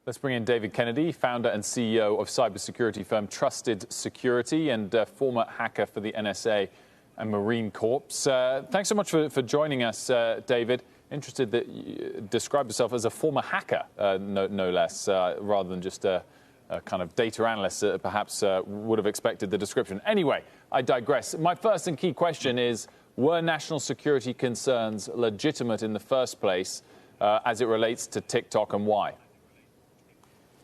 Let's bring in David Kennedy, founder and CEO of cybersecurity firm Trusted Security and former hacker for the NSA and Marine Corps. Thanks so much for joining us, David. Interested that you describe yourself as a former hacker, no less, rather than just a kind of data analyst that perhaps would have expected the description. Anyway, I digress. My first and key question is, were national security concerns legitimate in the first place as it relates to TikTok, and why?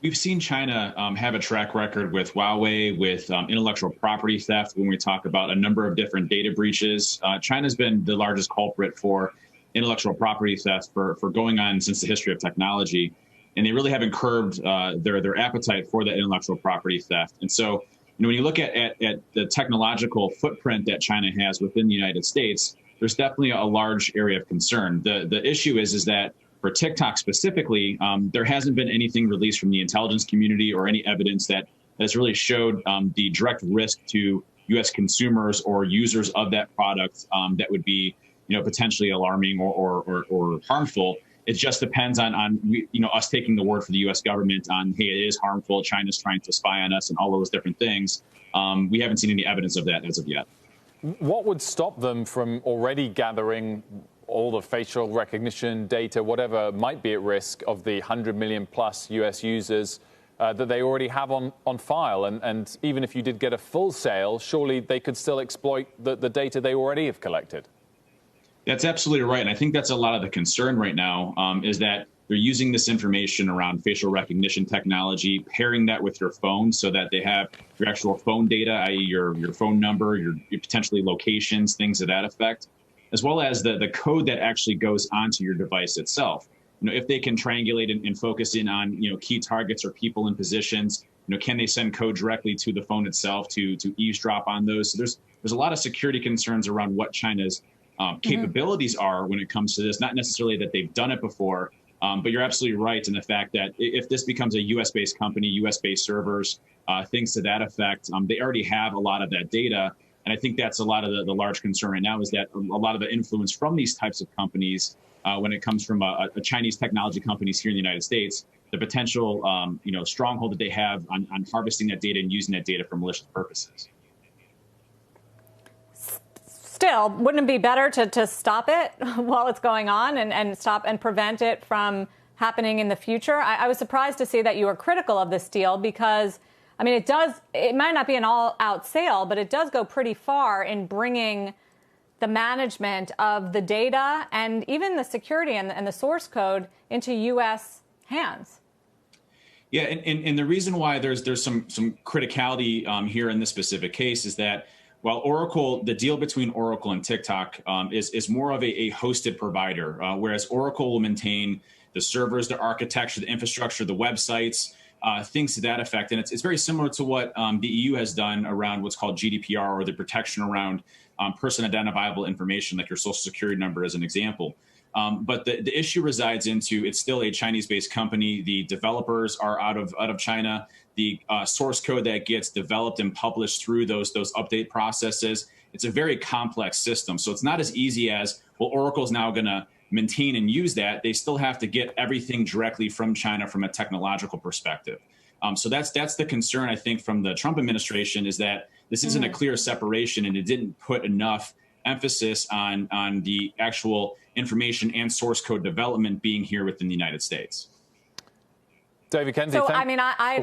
We've seen China have a track record with Huawei, with intellectual property theft. When we talk about a number of different data breaches, China's been the largest culprit for intellectual property theft for going on since the history of technology. And they really haven't curbed their appetite for that intellectual property theft. And so, when you look at the technological footprint that China has within the United States, there's definitely a large area of concern. The issue is that for TikTok specifically, there hasn't been anything released from the intelligence community or any evidence that has really showed the direct risk to U.S. consumers or users of that product that would be, potentially alarming or harmful. It just depends on us taking the word for the U.S. government on, hey, it is harmful, China's trying to spy on us, and all those different things. We haven't seen any evidence of that as of yet. What would stop them from already gathering all the facial recognition data, whatever might be at risk of the 100 million plus U.S. users that they already have on file? And even if you did get a full sale, surely they could still exploit the data they already have collected. That's absolutely right. And I think that's a lot of the concern right now, is that they're using this information around facial recognition technology, pairing that with your phone so that they have your actual phone data, i.e. your phone number, your potentially locations, things of that effect, as well as the code that actually goes onto your device itself. If they can triangulate and focus in on, key targets or people in positions, can they send code directly to the phone itself to eavesdrop on those? So there's a lot of security concerns around what China's capabilities are when it comes to this. Not necessarily that they've done it before, but you're absolutely right in the fact that if this becomes a U.S.-based company, U.S.-based servers, things to that effect, they already have a lot of that data. And I think that's a lot of the large concern right now, is that a lot of the influence from these types of companies, when it comes from a Chinese technology companies here in the United States, the potential stronghold that they have on harvesting that data and using that data for malicious purposes. Still, wouldn't it be better to stop it while it's going on and stop and prevent it from happening in the future? I was surprised to see that you were critical of this deal because, I mean, it might not be an all-out sale, but it does go pretty far in bringing the management of the data and even the security and the source code into U.S. hands. Yeah, and the reason why there's some criticality here in this specific case is that while Oracle, the deal between Oracle and TikTok is more of a hosted provider, whereas Oracle will maintain the servers, the architecture, the infrastructure, the websites, things to that effect. And it's very similar to what the EU has done around what's called GDPR, or the protection around person identifiable information, like your social security number as an example. But the issue resides into, it's still a Chinese-based company. The developers are out of China. The source code that gets developed and published through those update processes, it's a very complex system. So it's not as easy as, well, Oracle's now going to maintain and use that. They still have to get everything directly from China from a technological perspective. So that's the concern, I think, from the Trump administration, is that this isn't a clear separation, and it didn't put enough emphasis on the actual information and source code development being here within the United States. David Kennedy. So I mean, I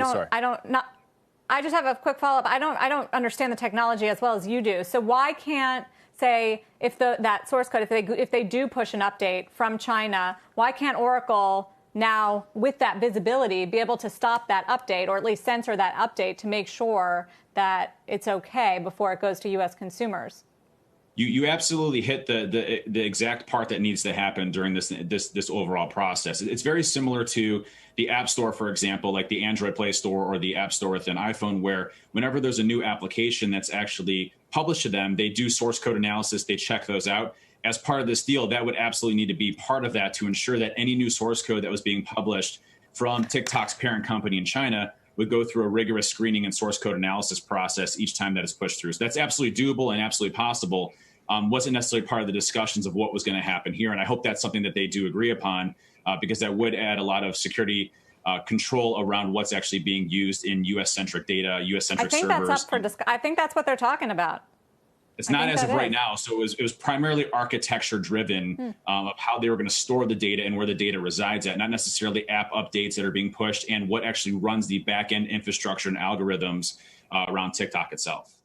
just have a quick follow-up. I don't understand the technology as well as you do. So why can't, say, if that source code, if they do push an update from China, why can't Oracle now, with that visibility, be able to stop that update, or at least censor that update to make sure that it's okay before it goes to U.S. consumers? You absolutely hit the exact part that needs to happen during this overall process. It's very similar to the App Store, for example, like the Android Play Store or the App Store within iPhone, where whenever there's a new application that's actually published to them, they do source code analysis, they check those out. As part of this deal, that would absolutely need to be part of that to ensure that any new source code that was being published from TikTok's parent company in China would go through a rigorous screening and source code analysis process each time that it's pushed through. So that's absolutely doable and absolutely possible. Wasn't necessarily part of the discussions of what was going to happen here. And I hope that's something that they do agree upon, because that would add a lot of security control around what's actually being used in U.S.-centric data, U.S.-centric servers. That's up for I think that's what they're talking about. It's not as of right now. So it was primarily architecture driven of how they were going to store the data and where the data resides at, not necessarily app updates that are being pushed and what actually runs the back end infrastructure and algorithms around TikTok itself.